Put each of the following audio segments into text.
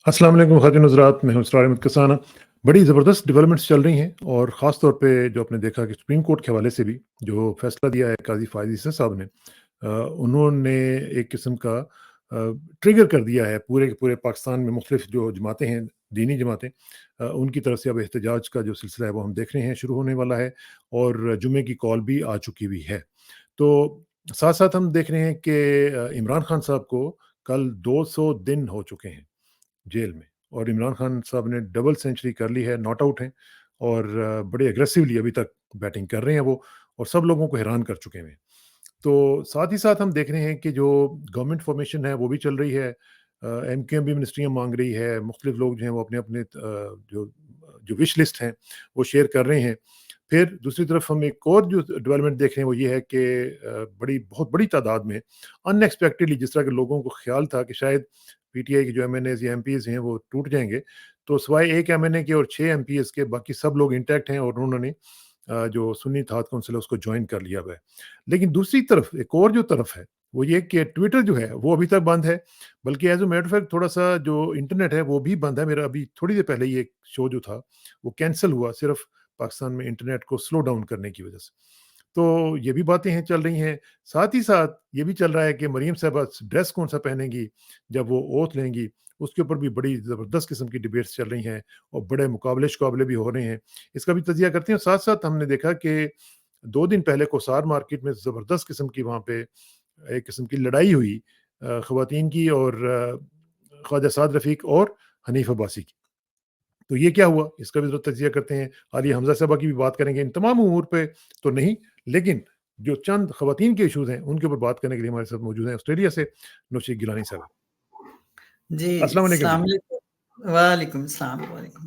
अस्सलाम वालेकुम ख़ातिन हज़रात, मैं हूँ इसरार अहमद कसाना। बड़ी ज़बरदस्त डेवलपमेंट्स चल रही हैं और ख़ास तौर पे जो आपने देखा कि सुप्रीम कोर्ट के हवाले से भी जो फ़ैसला दिया है काज़ी फ़ायज़ ईसा साहब ने, उन्होंने एक किस्म का ट्रिगर कर दिया है पूरे के पूरे पाकिस्तान में मुख्तलिफ़ जो जमातें हैं, दीनी जमातें, उनकी तरफ से अब एहतजाज का जो सिलसिला है वो हम देख रहे हैं शुरू होने वाला है और जुमे की कॉल भी आ चुकी हुई है। तो साथ-साथ हम देख रहे हैं कि इमरान खान साहब को कल 200 दिन हो चुके हैं जेल में और इमरान खान साहब ने डबल सेंचुरी कर ली है, नॉट आउट हैं और बड़े एग्रेसिवली अभी तक बैटिंग कर रहे हैं वो और सब लोगों को हैरान कर चुके हैं। तो साथ ही साथ हम देख रहे हैं कि जो गवर्नमेंट फॉर्मेशन है वो भी चल रही है। एमक्यूएम भी मिनिस्ट्रियाँ माँग रही है, मुख्तलिफ लोग जो हैं वो अपने-अपने जो जो विश लिस्ट हैं वो शेयर कर रहे हैं। फिर दूसरी तरफ हम एक और जो डेवलपमेंट देख रहे हैं वो ये है कि बड़ी बहुत बड़ी तादाद में अनएक्सपेक्टेडली जिस तरह के लोगों को ख़्याल था कि शायद पीटीआई के जो एमएनएज़ या एमपीज़ हैं वो टूट जाएँगे, तो सिवाय 1 एमएनए के और 6 एमपीएस के बाकी सब लोग इंटैक्ट हैं और उन्होंने जो सुन्नी इत्तेहाद काउंसिल है उसको जॉइन कर लिया हुआ है। लेकिन दूसरी तरफ एक और जो तरफ है, वो ये कि ट्विटर जो है वो अभी तक बंद है, बल्कि as a matter of fact थोड़ा-सा जो इंटरनेट है वो भी बंद है। मेरा अभी थोड़ी देर पहले ही एक शो जो था, वो कैंसल हुआ सिर्फ़ पाकिस्तान में इंटरनेट को स्लो डाउन करने की वजह से। तो ये भी बातें हैं चल रही हैं। साथ ही साथ ये भी चल रहा है कि मरियम साहिबा ड्रेस कौन-सा पहनेंगी जब वो ओथ लेंगी, उसके ऊपर भी बड़ी ज़बरदस्त किस्म की डिबेट्स चल रही हैं और बड़े मुकाबले-शकाबले भी हो रहे हैं। इसका भी तज़िया करते हैं। साथ-साथ हमने देखा कि 2 दिन पहले कोसार मार्केट में ज़बरदस्त किस्म की वहाँ पे एक किस्म की लड़ाई हुई ख़वातीन की और ख्वाजा साद रफ़ीक और हनीफ अब्बासी की। तो ये क्या हुआ? इसका भी ज़रा तज़िया करते हैं। आलिया हमज़ा साहबा की भी बात करेंगे। इन तमाम उमूर पे तो नहीं, लेकिन जो चंद ख़वातीन के इश्यूज़ हैं, उनके ऊपर बात करने के लिए हमारे साथ मौजूद हैं ऑस्ट्रेलिया से नौशीन गिलानी साहबा। जी, अस्सलाम वालेकुम जी। अस्सलाम वालेकुम। वालेकुम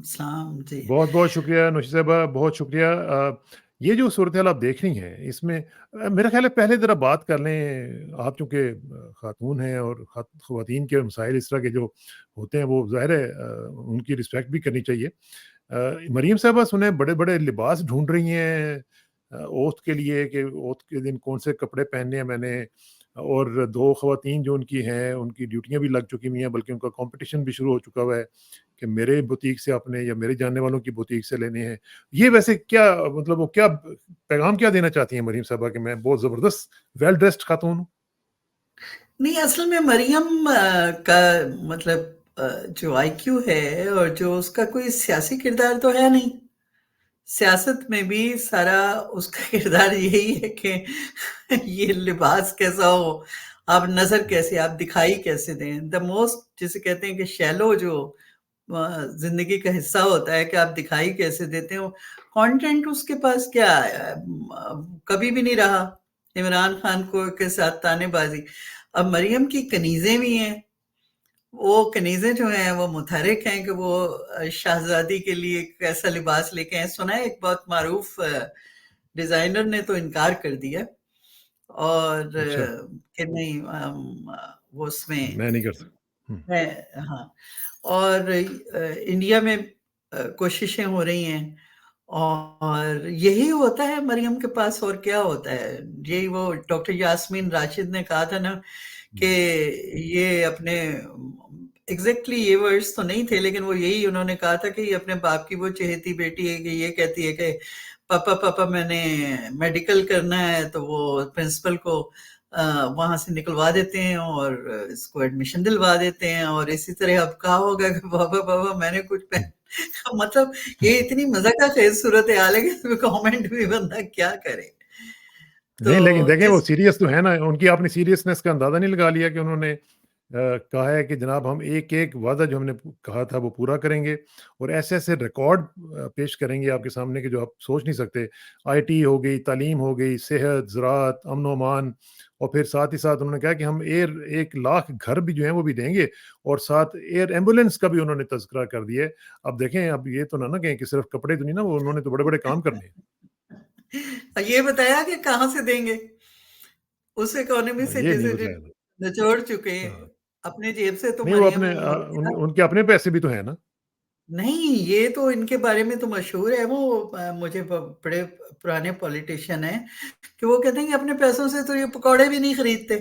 सलाम, जी। बहुत-बहुत शुक्रिया नौशी साहबा, बहुत शुक्रिया। ये जो सूरत-ए-हाल आप देख रही हैं, इसमें मेरा ख़्याल है पहले ज़रा बात कर लें, आप चूँकि ख़ातून हैं और ख़वातीन के मसाइल इस तरह के जो होते हैं, वो ज़ाहिर है उनकी रिस्पेक्ट भी करनी चाहिए। मरीम साहबा सुने बड़े-बड़े लिबास ढूँढ रही हैं ओथ के लिए कि ओथ के दिन कौन से कपड़े पहनने हैं मैंने और 2 ख़वातीन जो उनकी हैं, उनकी ड्यूटियाँ भी लग चुकी हुई हैं, बल्कि उनका कॉम्पिटिशन भी शुरू हो चुका हुआ है कि मेरे बुटीक से आपने या मेरे जानने वालों की बुटीक से लेने हैं। ये वैसे क्या मतलब वो क्या पैगाम क्या देना चाहती हैं मरीम साहबा कि मैं बहुत ज़बरदस्त वेल ड्रेस्ड ख़ातून हूँ? नहीं, असल में मरियम का मतलब जो आईक्यू है और जो उसका कोई सियासी किरदार तो है नहीं। सियासत में भी सारा उसका किरदार यही है कि ये लिबास कैसा हो, आप नज़र कैसे, आप दिखाई कैसे दें। द मोस्ट जिसे कहते हैं कि शैलो जो ज़िंदगी का हिस्सा होता है कि आप दिखाई कैसे देते हो, कंटेंट उसके पास क्या है? कभी भी नहीं रहा इमरान खान को के साथ तानेबाज़ी। अब मरियम की कनीज़ें भी हैं, वो कनीज़ें जो हैं वो मुतहर्रिक हैं कि वो शहज़ादी के लिए कैसा लिबास लेके आए। सुना है एक बहुत मारूफ डिज़ाइनर ने तो इनकार कर दिया और अच्छा, कि नहीं वो उसमें मैं नहीं कर सकता। हुँ, है। हाँ, और इंडिया में कोशिशें हो रही हैं और यही होता है मरियम के पास और क्या होता है? यही वो डॉक्टर यास्मीन राशिद ने कहा था ना कि हुँ। ये अपने एग्ज़ैक्टली ये वर्ड्स तो नहीं थे, लेकिन वो यही उन्होंने कहा था कि ये अपने बाप की वो चहेती बेटी है कि ये कहती है कि पापा मैंने मेडिकल करना है, तो वो प्रिंसिपल को वहाँ से निकलवा देते हैं और इसको एडमिशन दिलवा देते हैं और इसी तरह अब कहा होगा कि पापा मैंने कुछ मतलब ये इतनी मज़ाक़-ख़ेज़ सूरत-ए-हाल है कि कमेंट भी बंदा क्या करे? तो नहीं, लेकिन देखें वो इस सीरियस तो है ना, उनकी आपने सीरियसनेस का अंदाज़ा नहीं लगा लिया कि उन्होंने कहा है कि जनाब हम एक-एक वादा जो हमने कहा था वो पूरा करेंगे और ऐसे-ऐसे रिकॉर्ड पेश करेंगे आपके सामने कि जो आप सोच नहीं सकते। आईटी हो गई, तालीम हो गई, सेहत, ज़राअत, अमन-ओ-अमान और फिर साथ ही साथ उन्होंने कहा कि हम 1 लाख घर भी जो हैं वो भी देंगे और साथ एयर एम्बुलेंस का भी उन्होंने तज़किरा कर दिया है। अब देखें, अब ये तो ना कहें कि सिर्फ़ कपड़े तो नहीं ना, वो उन्होंने तो बड़े-बड़े काम करने हैं। ये बताया कि कहाँ से देंगे? उस इकोनॉमी से ये नहीं जैसे बताया था। निचोड़ चुके हैं, हाँ। अपने जेब से तो नहीं, वो मरियम अपने उनके अपने पैसे भी तो हैं ना? नहीं, ये तो इनके बारे में तो मशहूर है वो मुझे बड़े पुराने पॉलिटिशियन हैं कि वो कहते हैं कि अपने पैसों से तो ये पकौड़े भी नहीं खरीदते।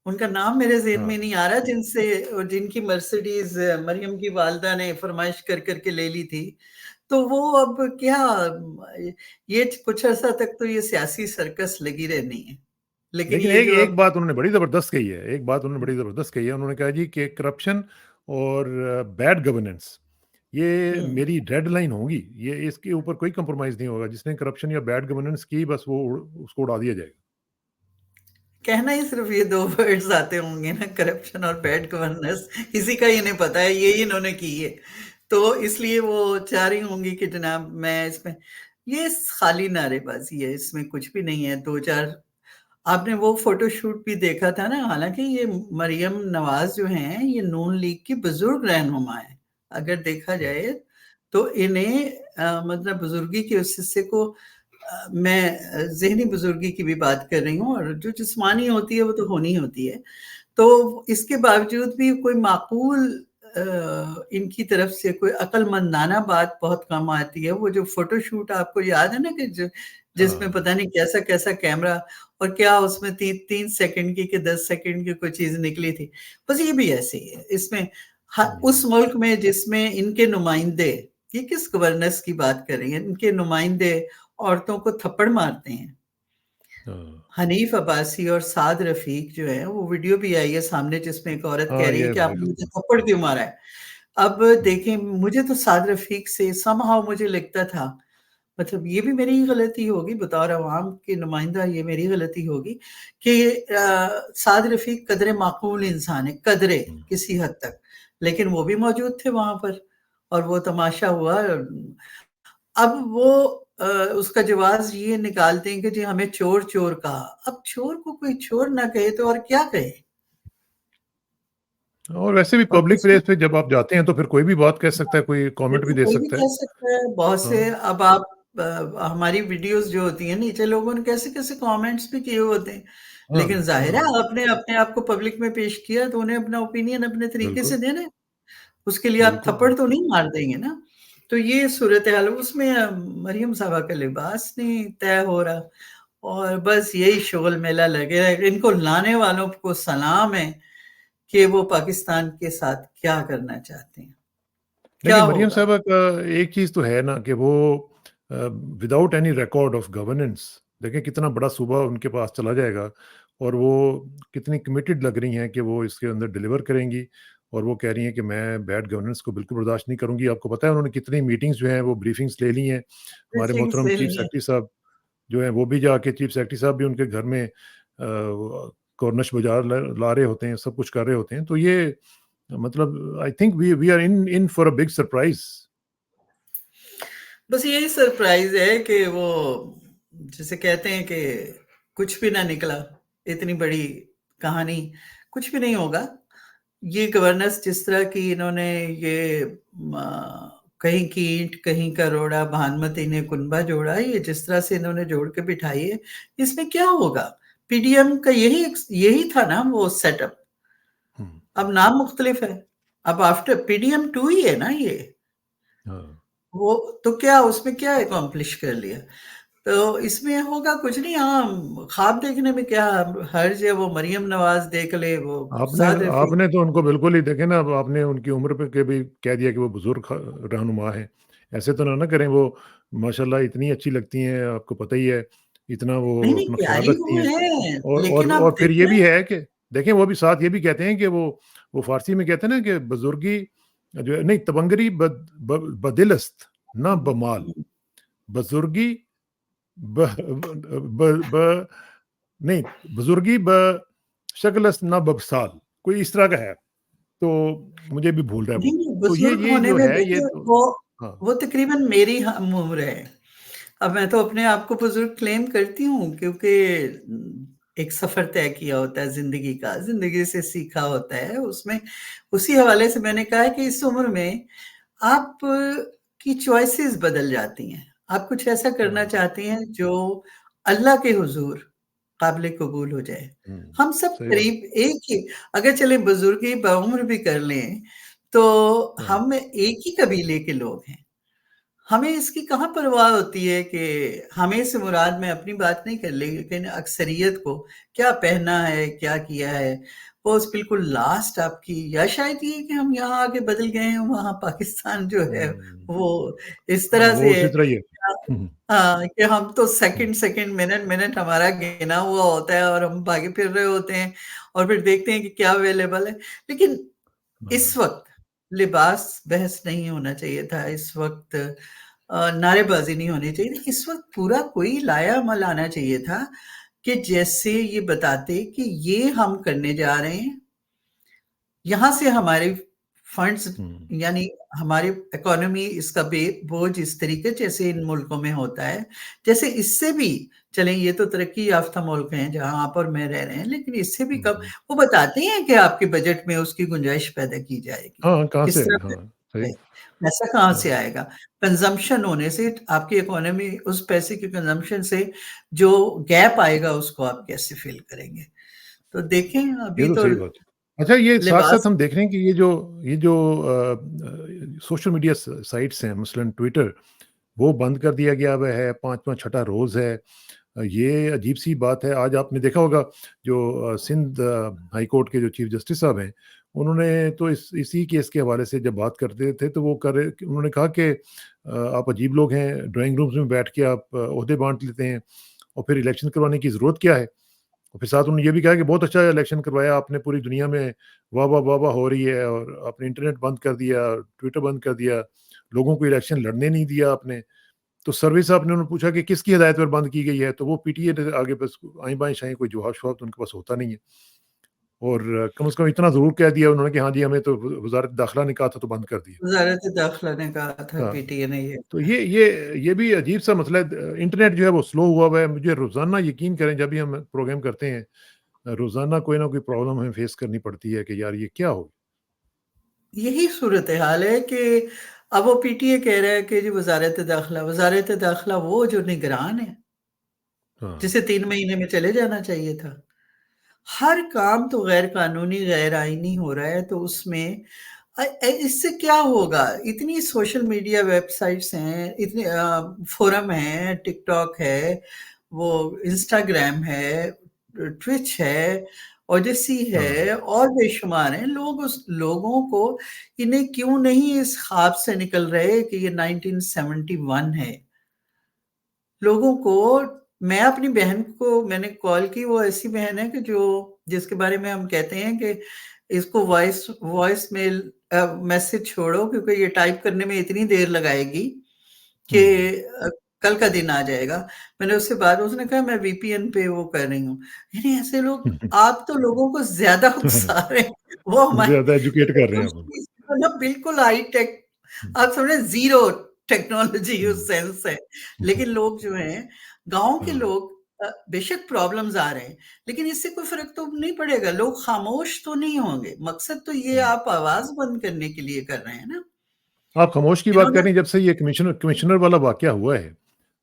उनका नाम मेरे ज़हन में हाँ। नहीं आ रहा, जिनकी मर्सिडीज़ मरियम की वालिदा ने फ़रमाइश कर के ले ली थी। तो वो अब क्या, ये कुछ अर्सा तक तो ये सियासी सर्कस लगी रहनी है। लेकिन लेकिन ये एक जो एक अब बात उन्होंने बड़ी ज़बरदस्त कही है, एक बात उन्होंने बड़ी ज़बरदस्त कही है, उन्होंने कहा जी कि करप्शन और बैड गवर्नेंस ये हुँ, मेरी रेड लाइन होंगी, ये इसके ऊपर कोई कंप्रोमाइज़ नहीं होगा, जिसने करप्शन या बैड गवर्नेंस की बस वो उसको उड़ा दिया जाएगा। कहना ही सिर्फ़ ये 2 वर्ड्स आते होंगे ना, करप्शन और बैड गवर्नेंस, इसी का इन्हें पता है, यही इन्होंने की है। तो इसलिए वो चाह रही होंगी कि जनाब मैं इसमें, ये खाली नारेबाज़ी है, इसमें कुछ भी नहीं है। 2-4 आपने वो फ़ोटोशूट भी देखा था ना, हालाँकि ये मरियम नवाज़ जो हैं, ये नून लीग की बुज़ुर्ग रहनुमा हैं। अगर देखा हुँ, जाए, तो इन्हें मतलब बुज़ुर्गी के उस हिस्से को, मैं ज़हनी बुज़ुर्गी की भी बात कर रही हूँ, और जो जिस्मानी होती है, वो तो होनी होती है। तो इसके बावजूद भी कोई माकूल इनकी तरफ से कोई अक्लमंदाना बात बहुत कम आती है। वो जो फ़ोटोशूट आपको याद है ना, कि जिसमें हाँ, पता नहीं कैसा-कैसा कैमरा, और क्या उसमें 3 सेकंड की कि 10 सेकंड की कोई चीज़ निकली थी। बस ये भी ऐसे ही है। इसमें उस हुँ, मुल्क में जिसमें इनके नुमाइंदे, ये किस गवर्नेंस की बात कर रही हैं? इनके नुमाइंदे औरतों को थप्पड़ मारते हैं। हाँ, हनीफ अब्बासी और साद रफ़ीक जो है, वो वीडियो भी आई है सामने, जिसमें एक औरत कह हाँ, रही है ये कि आपने वायरल मुझे हुआ। थप्पड़ क्यों मारा है? अब हुँ, देखें, मुझे तो साद रफ़ीक से समहाउ मुझे लगता था, मतलब ये भी मेरी ही गलती होगी, बतौर अवाम के नुमाइंदा ये मेरी गलती होगी कि साद रफ़ीक कदरे माकूल इंसान है, कदरे हुँ। किसी हद तक। लेकिन वो भी मौजूद थे वहाँ पर, और वो तमाशा हुआ। अब वो उसका जवाब ये निकालते हैं कि जी हमें चोर-चोर कहा। अब चोर को कोई चोर ना कहे तो और क्या कहे? और वैसे भी और पब्लिक कुछ प्लेस भी, पे जब आप जाते हैं तो फिर कोई भी बात कह सकता है, कोई कमेंट भी देखो दे कोई भी सकता है। कह सकता है, बहुत से, हाँ, अब आप हमारी वीडियोज़ जो होती हैं, नीचे लोगों ने कैसे-कैसे कमेंट्स भी किए होते हैं। हाँ, लेकिन ज़ाहिर है, हाँ, आपने अपने आप को पब्लिक में पेश किया, तो उन्हें अपना ओपिनियन अपने तरीके बिल्कुल, से देना है। उसके लिए आप बिल्कुल, थप्पड़ तो नहीं मार देंगे ना। तो ये सूरत-ए-हाल, उसमें मरियम साहबा का लिबास नहीं तय हो रहा, और बस यही शोल-मेला लगे रहे। इनको लाने वालों को सलाम है कि वो पाकिस्तान के साथ क्या करना चाहते हैं, क्या देखिए, मरियम होगा? साहबा का एक चीज़ तो है ना कि वो without any record of governance, देखिए कितना बड़ा सूबा उनके पास चला जाएगा और वो कितनी कमिटेड लग रही हैं कि वो इसके अंदर डिलीवर करेंगी और वो कह रही हैं कि मैं बैड गवर्नेंस को बिल्कुल बर्दाश्त नहीं करूँगी। आपको पता है उन्होंने कितनी मीटिंग्स जो हैं वो ब्रीफिंग्स ले ली हैं। हमारे ब्रीफिंग्स मोहतरम ले चीफ ली हैं। सेक्रेटरी साहब जो हैं वो भी जाके चीफ सेक्रेटरी साहब भी उनके घर में कॉर्निश बाज़ार ला रहे होते हैं, सब कुछ कर रहे होते हैं। तो ये मतलब I think we are in in for a big surprise. बस यही सरप्राइज़ है कि वो, जिसे कहते हैं कि कुछ भी ना निकला, इतनी बड़ी कहानी, कुछ भी नहीं होगा। ये गवर्नेंस जिस तरह की इन्होंने ये कहीं की ईंट कहीं का रोड़ा, भानुमति ने कुनबा जोड़ा, ये जिस तरह से इन्होंने जोड़ के बिठाई है, इसमें क्या होगा? पीडीएम का यही था ना वो सेटअप। हुँ, अब नाम मुख्तलिफ है। अब आफ्टर पीडीएम 2 ही है ना ये। हाँ। वो तो क्या, उसमें क्या अकॉम्प्लिश कर लिया? तो इसमें होगा कुछ नहीं। हाँ, ख्वाब देखने में क्या हर्ज है, वो मरियम नवाज़ देख ले, वो आपने साद रफ़ीक। आपने तो उनको बिल्कुल ही देखे ना अब आपने उनकी उम्र पे के भी कह दिया कि वो बुज़ुर्ग रहनुमा हैं। ऐसे तो ना करें वो माशाल्लाह इतनी अच्छी लगती हैं, आपको पता ही है, इतना वो नहीं, नहीं, अपना ख़्याल प्यारी रखती वो हैं। है, और लेकिन और आप और फिर ये देखना। भी है कि देखें वो भी साथ ये भी कहते हैं कि वो फ़ारसी में कहते हैं ना कि बुज़ुर्गी जो है नहीं तबंगरी बदिलस्त ना बमाल, बुज़ुर्गी ब ब ब नहीं बुज़ुर्गी बशक्लस ना बसाल, कोई इस तरह का है। तो मुझे भी भूल रहा है नहीं, वो। नहीं, तो ये बुज़ुर्ग ये होने जो में है ये देखिए, तो हाँ, वो तकरीबन मेरी हम उम्र है। अब मैं तो अपने आप को बुज़ुर्ग क्लेम करती हूँ, क्योंकि एक सफ़र तय किया होता है ज़िंदगी का, ज़िंदगी से सीखा होता है, उसमें उसी हवाले से मैंने कहा है कि इस उम्र में आप की चॉइसेस बदल जाती हैं। आप कुछ ऐसा करना हाँ, चाहते हैं जो अल्लाह के हुज़ूर काबिल कबूल हो जाए। हुँ, हम सब सही बात। करीब एक ही, अगर चले बुज़ुर्गी बउम्र भी कर लें, तो हाँ, हम एक ही कबीले के लोग हैं। हमें इसकी कहाँ परवाह होती है कि हमें से मुराद मैं अपनी बात नहीं कर रही, लेकिन अक्सरियत को क्या पहना है, क्या किया है, वो बिल्कुल लास्ट आपकी, या शायद ये कि हम यहाँ आके बदल गए हैं, वहाँ पाकिस्तान जो है हुँ। वो इस हाँ, तरह वो से उसी है तरह ही है। हुँ, हुँ, हाँ, कि हम तो हुँ, सेकंड मिनट हमारा गिना हुआ होता है और हम भागे फिर रहे होते हैं और फिर देखते हैं कि क्या अवेलेबल है। लेकिन इस हाँ। वक़्त लिबास बहस नहीं होना चाहिए था, इस वक़्त नारेबाज़ी नहीं होनी चाहिए थी, इस वक़्त पूरा कोई लाया-अमल आना चाहिए था कि जैसे ये बताते कि ये हम करने जा रहे हैं, यहाँ से हमारे फंड्स हुँ, यानी हमारी इकोनॉमी इसका बोझ इस तरीके जैसे इन मुल्कों में होता है, जैसे इससे भी चलें ये तो तरक्की याफ्ता मुल्क हैं जहाँ आप और मैं रह रहे हैं, लेकिन इससे भी हुँ, कम हुँ। वो बताते हैं कि आपके बजट में उसकी गुंजाइश पैदा की जाएगी। हाँ, कहाँ से किस तरह आएगी? हाँ, पैदा सही। आएगी? पैसा कहाँ से हाँ, आएगा? कंज़म्पशन होने से आपकी इकोनॉमी उस पैसे के कंज़म्पशन से जो गैप आएगा उसको आप कैसे फ़िल करेंगे? तो देखें ये अभी तो तो सही बात है। अच्छा, ये साथ-साथ लिबास हम देख रहे हैं कि ये जो सोशल मीडिया साइट्स हैं, मसलन ट्विटर, वो बंद कर दिया गया हुआ है, 5वाँ छठा रोज़ है। ये अजीब-सी बात है। आज आपने देखा होगा जो सिंध हाई कोर्ट के जो चीफ जस्टिस साहब हैं, उन्होंने तो इसी केस के हवाले से जब बात करते थे तो वो कर रहे उन्होंने कहा कि आप अजीब लोग हैं, ड्राइंग रूम्स में बैठ के आप ओहदे बाँट लेते हैं और फिर इलेक्शन करवाने की ज़रूरत क्या है? और फिर साथ उन्होंने ये भी कहा कि बहुत अच्छा इलेक्शन करवाया आपने, पूरी दुनिया में वाह-वाह, वाह-वाह हो रही है और आपने इंटरनेट बंद कर दिया, ट्विटर बंद कर दिया, लोगों को इलेक्शन लड़ने नहीं दिया आपने। तो सर्वे साहब ने उन्होंने पूछा कि किसकी हिदायत पर बंद की गई है? तो वो पीटीए ने आगे बस आएँ-बाएँ-शाएँ कोई जवाब-शवाब तो उनके पास होता नहीं है। और कम से कम इतना ज़रूर कह दिया उन्होंने कि हाँ जी, हमें तो वज़ारत दाखिला ने कहा था तो बंद कर दिया। वज़ारत दाखिला ने कहा था हाँ, पीटीए ने ये तो कहा। ये भी अजीब-सा मसला है। इंटरनेट जो है वो स्लो हुआ हुआ है। मुझे रोज़ाना यकीन करें जब भी हम प्रोग्राम करते हैं, रोज़ाना कोई ना कोई प्रॉब्लम हमें फेस करनी पड़ती है कि यार ये क्या हो यही सूरत-ए-हाल है कि अब वो पीटीए कह रहा है कि जी वज़ारत दाखिला वो जो निगरान है, हाँ, जिसे 3 महीने में चले जाना चाहिए था। हर काम तो गैर कानूनी, गैर आईनी हो रहा है तो उसमें इससे क्या होगा? इतनी सोशल मीडिया वेबसाइट्स हैं, इतने फोरम हैं, टिकटॉक है, वो इंस्टाग्राम है, ट्विच है, ओडेसी हाँ, है और बेशुमार हैं। लोग उस लोगों को इन्हें क्यों नहीं इस ख़्वाब से निकल रहे कि ये 1971 है। लोगों को मैं अपनी बहन को मैंने कॉल की, वो ऐसी बहन है कि जो जिसके बारे में हम कहते हैं कि इसको वॉइस मेल मैसेज छोड़ो क्योंकि ये टाइप करने में इतनी देर लगाएगी कि हुँ, कल का दिन आ जाएगा। मैंने उससे बात उसने कहा मैं वीपीएन पे वो कर रही हूँ। यानी ऐसे लोग आप तो लोगों को ज़्यादा उकसा रहे हैं। वो ज़्यादा एजुकेट कर रहे हैं आप उनको। मतलब बिल्कुल हाई टेक आप समझे ज़ीरो टेक्नोलॉजी उस हुँ, सेंस है। लेकिन लोग जो हैं, गाँव के हाँ, लोग बेशक प्रॉब्लम्स आ रहे हैं, लेकिन इससे कोई फ़र्क तो नहीं पड़ेगा। लोग खामोश तो नहीं होंगे। मकसद तो ये हुँ। आप आवाज़ बंद करने के लिए कर रहे हैं ना। आप खामोश की बात कर इन्होंने रही हैं, जब से ये कमिश्नर वाला वाक़या हुआ है।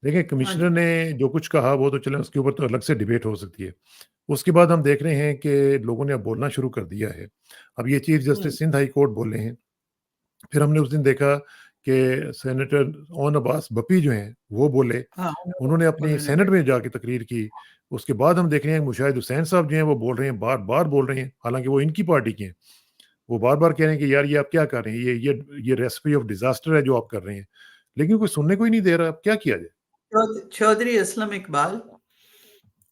देखिए, हाँ कमिश्नर जी। ने जो कुछ कहा वो तो चलें उसके ऊपर तो अलग से डिबेट हो सकती है। उसके बाद हम देख रहे हैं कि लोगों ने अब बोलना शुरू कर दिया है। अब ये चीफ हुँ, जस्टिस सिंध हाई कोर्ट बोले हैं। फिर हमने उस दिन देखा कि सेनेटर ओन अब्बास बपी जो हैं, वो बोले। हाँ, उन्होंने अपनी उन्होंने सेनेट में जाके तकरीर की। उसके बाद हम देख रहे हैं मुशाहिद हुसैन साहब जो हैं वो बोल रहे हैं, बार-बार बोल रहे हैं, हालाँकि वो इनकी पार्टी के हैं। वो बार-बार कह रहे हैं कि यार ये आप क्या कर रहे हैं? ये रेसिपी ऑफ डिज़ास्टर है जो आप कर रहे हैं। लेकिन कोई सुनने को ही नहीं दे रहा, अब क्या किया जाए? चौधरी असलम इकबाल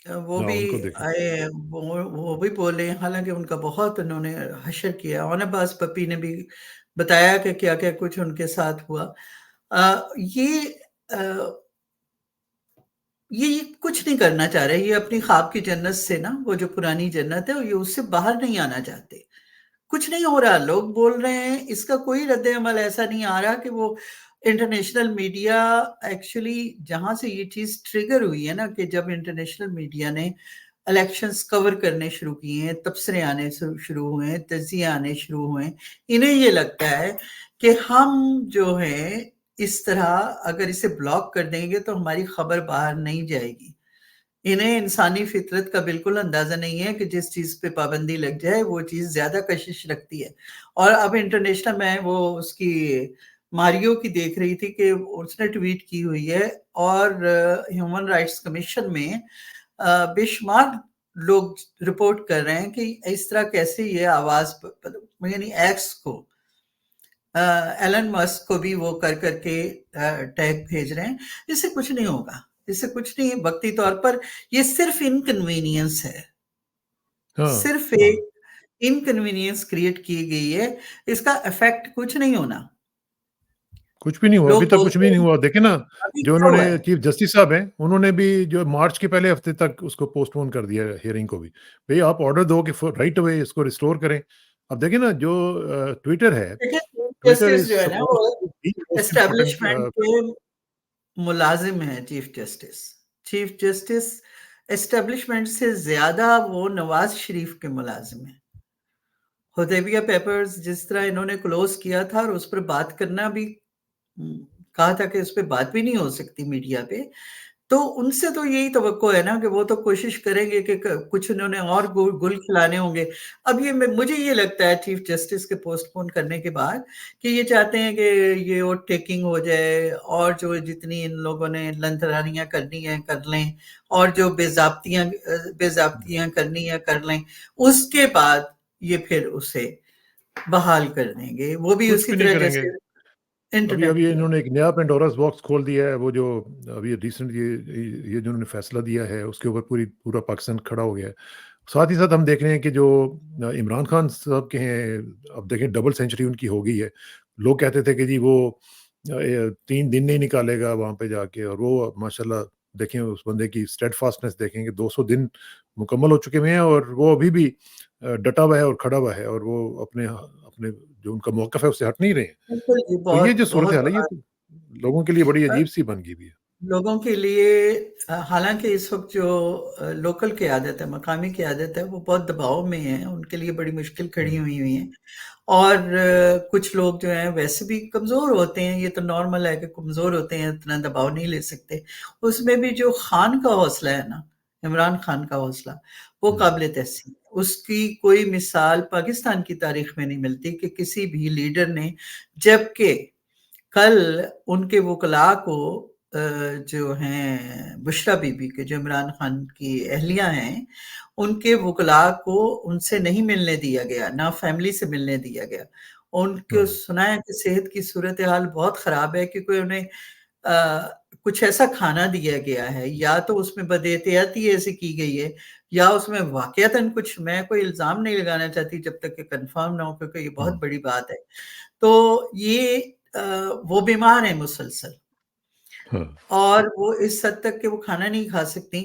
वो हाँ, भी उनको देखें। आए वो भी बोले हालाँकि उनका बहुत उन्होंने हशर किया। अब्बास पप्पी ने भी बताया कि क्या-क्या कुछ उनके साथ हुआ। ये अ, ये कुछ नहीं करना चाह रहे। ये अपनी ख्वाब की जन्नत से ना वो जो पुरानी जन्नत है, ये उससे बाहर नहीं आना चाहते। कुछ नहीं हो रहा, लोग बोल रहे हैं, इसका कोई रद्द-ए-अमल ऐसा नहीं आ रहा कि वो इंटरनेशनल मीडिया एक्चुअली जहाँ से ये चीज़ ट्रिगर हुई है ना कि जब इंटरनेशनल मीडिया ने इलेक्शंस कवर करने शुरू किए हैं, तबसरे आने शुरू हुए हैं, तज्ज़िये आने शुरू हुए हैं। इन्हें ये लगता है कि हम जो हैं, इस तरह अगर इसे ब्लॉक कर देंगे तो हमारी खबर बाहर नहीं जाएगी। इन्हें इंसानी फितरत का बिल्कुल अंदाज़ा नहीं है कि जिस चीज़ पे पाबंदी लग जाए, वो चीज़ ज़्यादा कशिश रखती है। और अब इंटरनेशनल मैं वो उसकी मारियो की देख रही थी कि उसने ट्वीट की हुई है, और ह्यूमन राइट्स कमीशन में बेशुमार लोग रिपोर्ट कर रहे हैं कि इस तरह कैसे ये आवाज, यानी एक्स को, एलन मस्क को भी वो कर करके टैग भेज रहे हैं। इससे कुछ नहीं होगा, इससे कुछ नहीं, वक्ती तौर पर ये सिर्फ इनकन्वीनियंस है, हाँ, सिर्फ एक इनकन्वीनियंस क्रिएट की गई है, इसका इफेक्ट कुछ नहीं होना। कुछ भी नहीं हुआ, अभी लोग तक कुछ भी बोलते नहीं हैं हुआ। देखिए ना, अभी जो क्या उन्होंने हुआ है? चीफ जस्टिस साहब हैं, उन्होंने भी जो मार्च के पहले हफ्ते तक उसको पोस्टपोन कर दिया है हियरिंग को भी। भई आप ऑर्डर दो कि फ राइट अवे इसको रिस्टोर करें। अब देखिए ना, जो ट्विटर है, देखिए, चीफ ट्विटर जस्टिस इज़ जो है ना, वो supposed to be most important establishment के मुलाजिम है। Chief justice, chief justice establishment से ज्यादा वो नवाज शरीफ के मुलाजिम है। हुदैबिया पेपर्स जिस तरह इन्होंने क्लोज किया था, और उस पर बात करना भी, कहा था कि उस पर बात भी नहीं हो सकती मीडिया पे, तो उनसे तो यही तवक्को है ना कि वो तो कोशिश करेंगे कि कुछ उन्होंने और गुल खिलाने होंगे। अब ये मुझे ये लगता है चीफ जस्टिस के पोस्टपोन करने के बाद कि ये चाहते हैं कि ये वोट टेकिंग हो जाए, और जो जितनी इन लोगों ने लंथरानियां करनी है कर लें, और जो बेजाब्तियां करनी है कर लें, उसके बाद ये फिर उसे बहाल कर देंगे, वो भी कुछ उसी भी नहीं तरह करेंगे। जैसे अभी इंटरनेट अभी किया। इन्होंने एक नया पेंडोरास बॉक्स खोल दिया है, वो जो अभी रिसेंट ये जो उन्होंने फैसला दिया है, उसके ऊपर पूरा पाकिस्तान खड़ा हो गया है। साथ ही साथ हम देख रहे हैं कि जो इमरान खान साहब के हैं, अब देखें डबल सेंचुरी उनकी हो गई है। लोग कहते थे कि जी वो 3 दिन नहीं निकालेगा वहाँ पे जाके, और वो माशाल्लाह देखें उस बंदे की स्टेडफास्टनेस देखें कि 200 दिन मुकम्मल हो चुके हुए हैं, और वो अभी भी डटा हुआ है और खड़ा हुआ है, और वो अपने अपने जो उनका मौक़िफ़ है उससे हट नहीं रहे हैं। बिल्कुल जी, तो ये बहुत जो बहुत सूरत-हाल है, ये तो लोगों के लिए बड़ी अजीब-सी बन गई हुई है। लोगों के लिए, हालांकि इस वक्त जो लोकल क़यादत है, मकामी क़यादत है, वो बहुत दबाव में है, उनके लिए बड़ी मुश्किल खड़ी हुँ, हुई है। और कुछ लोग जो हैं वैसे भी कमज़ोर होते हैं, ये तो नॉर्मल है कि कमज़ोर होते हैं, इतना दबाव नहीं ले सकते। उसमें भी जो खान का हौसला है ना, इमरान खान का हौसला, वो हुँ, काबिल तहसीन। उसकी कोई मिसाल पाकिस्तान की तारीख में नहीं मिलती कि किसी भी लीडर ने, जबकि कल उनके वकला को, जो हैं बुशरा बीबी के, जो इमरान खान की अहलिया हैं, उनके वकला को उनसे नहीं मिलने दिया गया, ना फैमिली से मिलने दिया गया। उनको हाँ, सुना है कि सेहत की सूरत हाल बहुत ख़राब है, क्योंकि उन्हें कुछ ऐसा खाना दिया गया है, या तो उसमें बदएहतियाती ऐसी की गई है, या उसमें वाक़यतन कुछ, मैं कोई इल्ज़ाम नहीं लगाना चाहती जब तक कि कन्फर्म ना हो, क्योंकि ये बहुत हुँ, बड़ी बात है। तो ये अ, वो बीमार हैं मुसलसल, हाँ, और वो इस हद तक कि वो खाना नहीं खा सकती।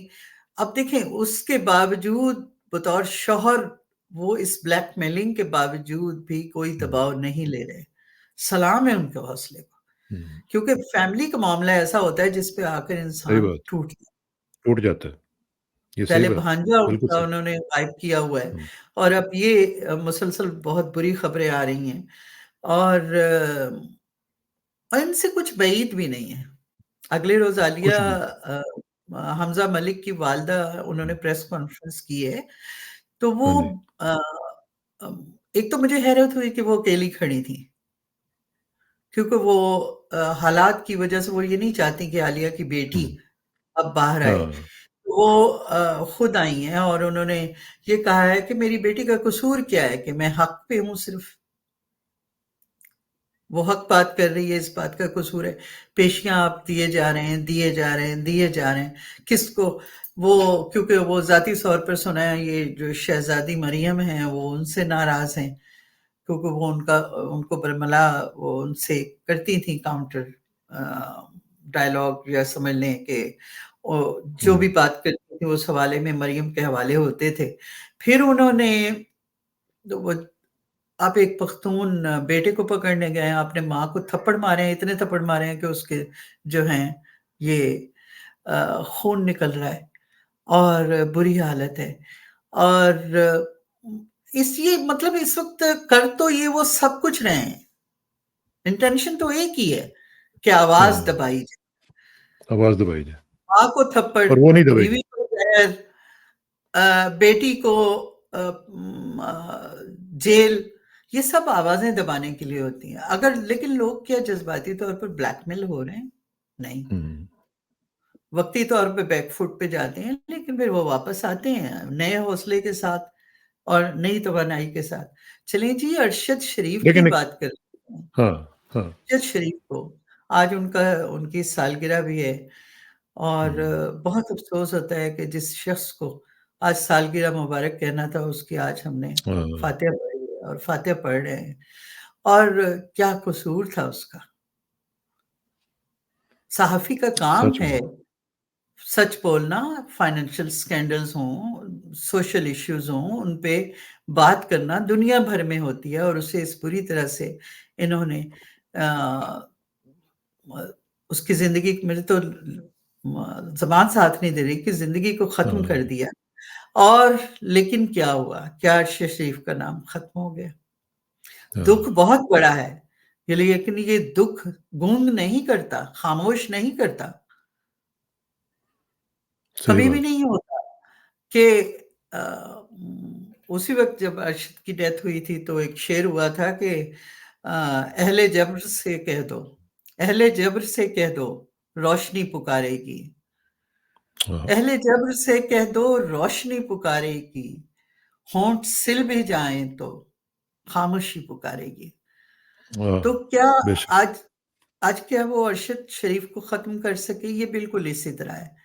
अब देखें, उसके बावजूद बतौर शौहर वो इस ब्लैकमेलिंग के बावजूद भी कोई हुँ, दबाव नहीं ले रहे। सलाम है उनके हौसले को, हुँ, क्योंकि फैमिली का मामला ऐसा होता है जिस पे आकर सही इंसान बात, टूट, टूट जाता है। ये सही पहले बात, भांजा बिल्कुल उनका सही। उन्होंने गायब किया हुआ है, हुँ, और अब ये मुसलसल बहुत बुरी खबरें आ रही हैं, और इनसे कुछ बईद भी नहीं है। अगले रोज़ आलिया, कुछ भी हमज़ा मलिक की वालिदा, उन्होंने हुँ, प्रेस कॉन्फ्रेंस की है, तो वो हाँ जी, अ, एक तो मुझे हैरत हुई कि वो अकेली खड़ी थी, क्योंकि वो हालात की वजह से वो ये नहीं चाहती कि आलिया की बेटी हुँ, अब बाहर आए। हाँ, वो खुद आई हैं, और उन्होंने ये कहा है कि मेरी बेटी का कसूर क्या है कि मैं हक पे हूँ सिर्फ। वो हक बात कर रही है, इस बात का कसूर है। पेशियाँ आप दिए जा रहे हैं, दिए जा रहे हैं, दिए जा रहे हैं। किसको? वो, क्योंकि वो ज़ाती तौर पर सुना है ये जो शहज़ादी मरियम हैं, वो उनसे नाराज़ हैं, क्योंकि वो उनको बरमला वो उनसे करती थी काउंटर डायलॉग, या समझ लें कि जो भी हुँ, बात करती थी उस हवाले में मरियम के हवाले होते थे। फिर उन्होंने, तो वो, आप एक पख्तून बेटे को पकड़ने गए हैं, आपने माँ को थप्पड़ मारे हैं, इतने थप्पड़ मारे हैं कि उसके जो हैं ये खून निकल रहा है, और बुरी हालत है। और इस ये मतलब इस वक़्त कर तो ये वो सब कुछ रहे हैं, इंटेंशन तो एक ही है कि आवाज़ हाँ, दबाई जाए। आवाज़ दबाई जाए, माँ को थप्पड़, और वो नहीं दबाई बीवी गई। को ज़हर, बेटी को जेल, ये सब आवाज़ें दबाने के लिए होती हैं। अगर लेकिन लोग क्या जज़्बाती तौर पर ब्लैकमेल हो रहे हैं? नहीं। हुँ, वक़्ती तौर पे बैक फुट पे जाते हैं, लेकिन फिर वो वापस आते हैं नए हौसले के साथ और नई तवानाई के साथ। चलिए जी, अरशद शरीफ की लेकिन एक बात करते हैं। हाँ, हाँ। अरशद शरीफ को आज उनकी सालगिरह भी है और हुँ, बहुत अफ़सोस होता है कि जिस शख़्स को आज सालगिरह मुबारक कहना था, उसकी आज हमने हाँ, फ़ातिहा पढ़ी है और फ़ातिहा पढ़ रहे हैं। और क्या कसूर था उसका? सहाफ़ी का काम सच है में। सच बोलना, फाइनेंशियल स्कैंडल्स हों, सोशल इश्यूज़ हों, उन पे बात करना दुनिया भर में होती है और उसे इस बुरी तरह से इन्होंने अ, म उसकी ज़िंदगी मेरे तो ज़बान साथ नहीं दे रही कि ज़िंदगी को ख़त्म कर हाँ, दिया। और लेकिन क्या हुआ? क्या अरशद शरीफ का नाम ख़त्म हो गया? दुःख हाँ, बहुत बड़ा है। ये लेकिन ये दुःख गूंग नहीं करता, ख़ामोश नहीं करता। सही कभी भी बात। नहीं होता कि अ, उसी वक़्त जब अरशद की डेथ हुई थी तो एक शेर हुआ था कि अहले जब्र से कह दो, अहले जब्र से कह दो, रोशनी पुकारेगी। हाँ, अहले जब्र से कह दो रोशनी पुकारेगी, होंठ सिल भी जाएँ तो खामोशी पुकारेगी। हाँ, तो क्या बेशक। आज आज क्या वो अरशद शरीफ को ख़त्म कर सके? ये बिल्कुल इसी तरह है।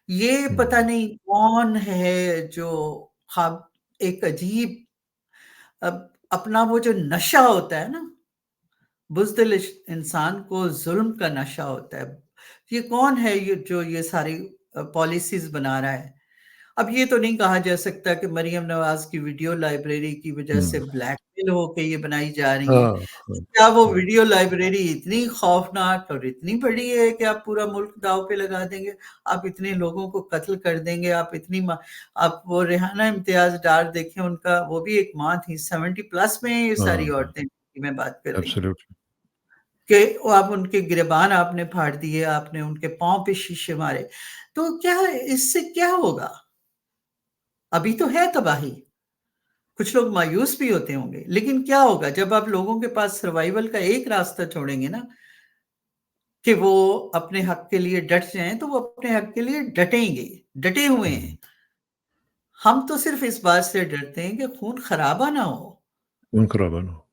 ये पता हुँ, नहीं कौन है जो ख़ाब एक अजीब अपना वो जो नशा होता है ना, बुज़दिल इंसान को ज़ुल्म का नशा होता है। ये कौन है ये जो ये सारी पॉलिसीज़ बना रहा है? अब ये तो नहीं कहा जा सकता कि मरियम नवाज़ की वीडियो लाइब्रेरी की वजह से हुँ, ब्लैकमेल होके ये बनाई जा रही हैं। हाँ, हाँ, क्या वो हाँ, वीडियो लाइब्रेरी इतनी खौफ़नाक और इतनी बड़ी है कि आप पूरा मुल्क दाँव पे लगा देंगे? आप इतने लोगों को कत्ल कर देंगे, आप वो रेहाना इम्तियाज़ डार देखें उनका वो भी एक माँ थी, 70 प्लस में ये हाँ, सारी हाँ, औरतें की मैं बात कर रही हूँ। एब्सोल्यूटली। कि वो आप उनके गिरेबान आपने फाड़ दिए, आपने उनके पाँव पे शीशे मारे। तो क्या इससे क्या होगा? अभी तो है तबाही। कुछ लोग मायूस भी होते होंगे, लेकिन क्या होगा जब आप लोगों के पास सर्वाइवल का एक रास्ता छोड़ेंगे ना, कि वो अपने हक के लिए डट जाएँ, तो वो अपने हक के लिए डटेंगे, डटे हुए हैं। हुँ, हम तो सिर्फ़ इस बात से डरते हैं कि खून खराबा ना हो, खून खराबा ना हो।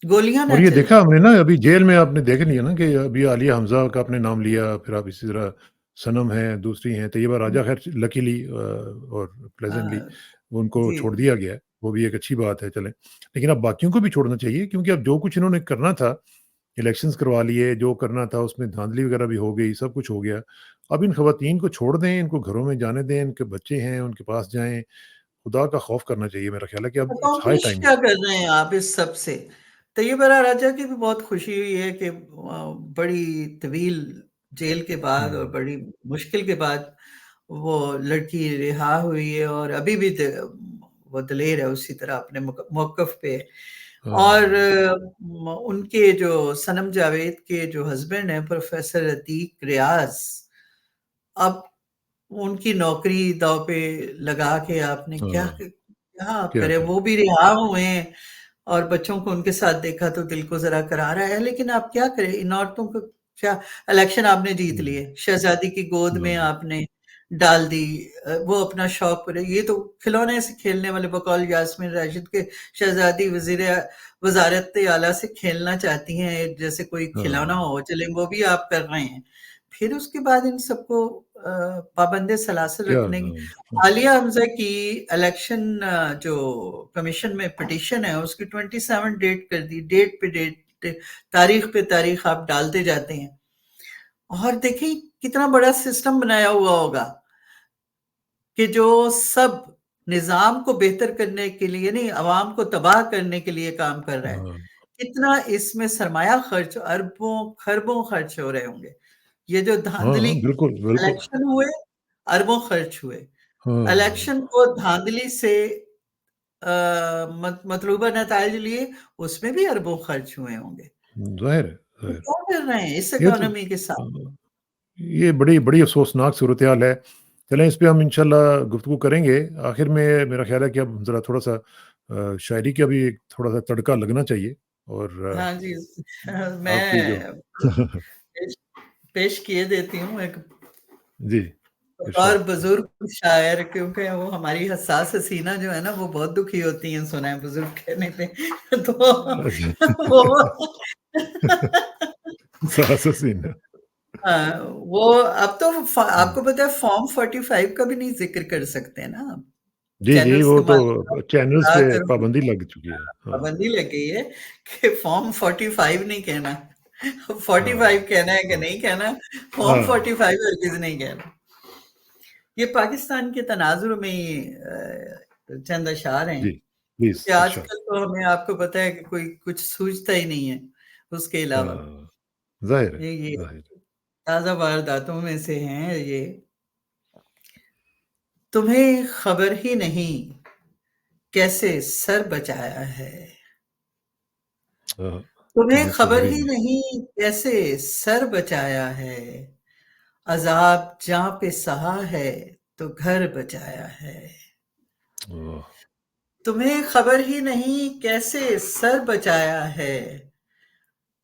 गोलियाँ ना और ये चलें। देखा हमने ना अभी जेल में आपने देख लिया ना कि अभी आलिया हमज़ा का आपने नाम लिया, फिर आप इसी तरह सनम हैं, दूसरी हैं, तैयबा राजा ख़ैर लकीली और अ, प्लेज़ेंटली उनको जी। छोड़ दिया गया है, वो भी एक अच्छी बात है चलें। लेकिन अब बाकियों को भी छोड़ना चाहिए क्योंकि अब जो कुछ इन्होंने करना था, इलेक्शंस करवा लिए, जो करना था उसमें धाँधली वग़ैरह भी हो गई, सब कुछ हो गया। अब इन ख़वातीन को छोड़ दें, इनको घरों में जाने दें, इनके बच्चे हैं, उनके पास जाएँ, खुदा का खौफ़ करना चाहिए मेरा ख़्याल है कि अब इट्स हाई अकॉम्प्लिश टाइम। क्या कर रहे हैं आप इस सब से? तैयबा राजा की भी बहुत खुशी हुई है कि बड़ी तवील जेल के बाद और हुँ, बड़ी मुश्किल के बाद वो लड़की रिहा हुई है और अभी भी वो दलेर है उसी तरह अपने मौक़िफ़ पे है। और हाँ, उनके जो सनम जावेद के जो हस्बैंड हैं प्रोफ़ेसर अतीक रियाज़, अब उनकी नौकरी दाँव पे लगा के आपने हाँ, क्या आप क्या करें? करें? वो भी रिहा हुए हैं और बच्चों को उनके साथ देखा तो दिल को ज़रा करारा है, लेकिन आप क्या करें? इन औरतों को क्या इलेक्शन आपने जीत हुँ, लिए, शहज़ादी की गोद में हाँ, आपने डाल दी वो अपना शौक पूरे ये तो खिलौने से खेलने वाले बकौल यास्मीन राशिद के शहज़ादी वज़ारत आला से खेलना चाहती हैं, जैसे कोई खिलौना हाँ, हो, चलें वो भी आप कर रहे हैं। फिर उसके बाद इन सबको पाबंद सलासिल क्या रखने की हाँ, आलिया हमज़ा की इलेक्शन जो कमीशन में पिटीशन है उसकी 27 डेट कर दी, डेट पे डेट, तारीख पे तारीख आप डालते जाते हैं। और देखिए कितना बड़ा सिस्टम बनाया हुआ होगा कि जो सब निज़ाम को बेहतर करने के लिए नहीं, अवाम को तबाह करने के लिए काम कर रहा है। हाँ, कितना इसमें सरमाया खर्च अरबों, खरबों खर्च हो रहे होंगे। ये जो हाँ, धांधली हाँ, बिल्कुल, बिल्कुल। इलेक्शन हुए, अरबों खर्च हुए। हाँ, इलेक्शन को धांधली से मतलूबा नताइज लिए, उसमें भी अरबों खर्च हुए होंगे। ज़ाहिर है, तो ज़ाहिर क्या कर रहे हैं इस है। ये तो इकोनॉमी के साथ? ये बड़ी बड़ी अफ़सोसनाक सूरत-ए-हाल है। चलें इस पे हम इंशाल्लाह गुफ्तगू करेंगे। आखिर में मेरा ख़्याल है कि अब ज़रा थोड़ा-सा शायरी का भी एक थोड़ा-सा तड़का लगना चाहिए और हाँ जी, आपकी जो मैं पेश पेश किए देती हूँ एक जी, और इरशाद। बुजुर्ग शायर, क्योंकि वो हमारी हसास हसीना जो है ना वो बहुत दुखी होती हैं सुना है बुजुर्ग कहने पे अच्छा। तो वो साहस हसीन है। हाँ, वो अब तो हुँ। आपको पता है फॉर्म 45 का भी नहीं जिक्र कर सकते ना आप। जी, जी, चैनल्स वो के मालिक तो चैनल्स पे करो, पाबंदी लग चुकी है। हाँ, पाबंदी लग गई है कि फॉर्म 45 नहीं कहना, हाँ, 45 कहना है कि हाँ, नहीं कहना, फॉर्म हाँ, 45 हरगिज़ नहीं कहना। ये पाकिस्तान के तनाज़ुर में ही चंद अशआर हैं, जी, प्लीज़ क्योंकि इरशाद। आजकल तो हमें आपको पता है कि कोई कुछ सूझता ही नहीं है उसके अलावा। हाँ, ज़ाहिर है, ये ज़ाहिर है। ताज़ा वारदातों में से हैं ये। तुम्हें खबर ही नहीं कैसे सर बचाया है, हाँ, तुम्हें तुम्हें खबर खबर ही ही नहीं। नहीं कैसे सर बचाया है, अज़ाब जहाँ पे सहा है तो घर बचाया है। ओह! तुम्हें खबर ही नहीं कैसे सर बचाया है,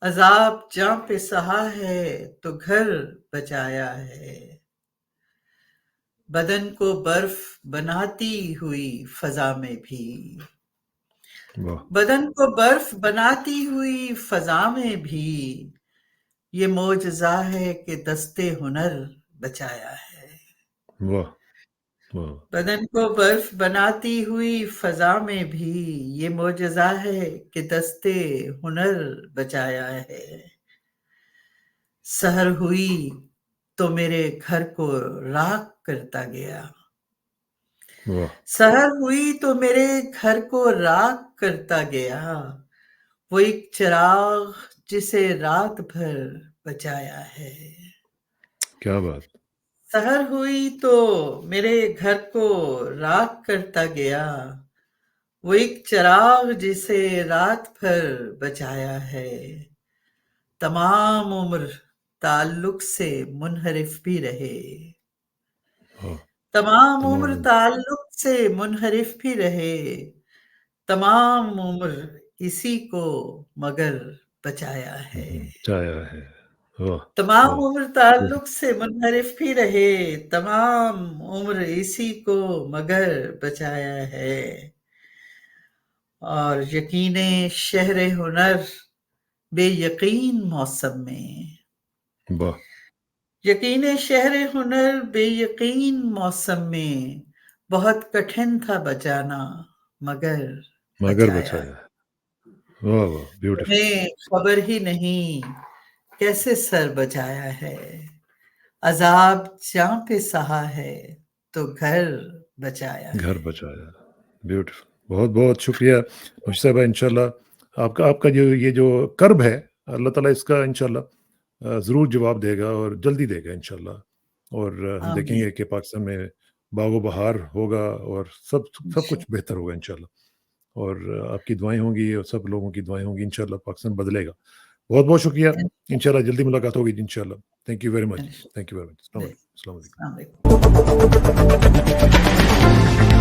अज़ाब जहाँ पे सहा है तो घर बचाया है। बदन को बर्फ बनाती हुई फ़ज़ा में भी, वाह! बदन को बर्फ बनाती हुई फ़ज़ा में भी, ये मोजज़ा है कि दस्ते हुनर बचाया है। वाह! वाह! बदन को बर्फ बनाती हुई फ़ज़ा में भी, ये मोजज़ा है कि दस्ते हुनर बचाया है। सहर हुई तो मेरे घर को राख करता गया, वाह! सहर हुई तो मेरे घर को राख करता गया, वो एक चिराग जिसे रात भर बचाया है। क्या बात! सहर हुई तो मेरे घर को राख करता गया, वो एक चिराग जिसे रात भर बचाया है। तमाम उम्र ताल्लुक से मुनहरिफ भी रहे, हाँ, तमाम उम्र तमाम ताल्लुक से मुनहरिफ भी रहे, तमाम उम्र इसी को मगर बचाया है। चाया है। वाह! तमाम वाह! उम्र ताल्लुक से मुनहरिफ भी रहे, तमाम उम्र इसी को मगर बचाया है। और यकीने शहर हुनर बेयकीन मौसम में, वाह! यकीने शहर हुनर बेयकीन मौसम में, बहुत कठिन था बचाना मगर मगर बचाया। बचाया है। वाह, वाह! ब्यूटीफुल। तुम्हें खबर ही नहीं कैसे सर बचाया है, अजाब जहाँ पे सहा है तो घर बचाया घर है। बचाया। ब्यूटीफुल। बहुत-बहुत शुक्रिया मुश्ताक साहिबा, इंशाल्लाह आपका आपका जो ये जो कर्ब है, अल्लाह ताला इसका इंशाल्लाह ज़रूर जवाब देगा और जल्दी देगा इंशाल्लाह। और हम आमीन। देखेंगे कि पाकिस्तान में बागो-बहार होगा और सब सब कुछ इंशाअल्लाह। बेहतर होगा इंशाल्लाह। और आपकी दुआएँ होंगी और सब लोगों की दुआएँ होंगी, इंशाल्लाह पाकिस्तान बदलेगा। बहुत-बहुत शुक्रिया। इंशाल्लाह जल्दी मुलाकात होगी इंशाल्लाह। Thank you very much. Thank you very much. अस्सलाम वालेकुम। अस्सलाम वालेकुम। अस्सलाम वालेकुम।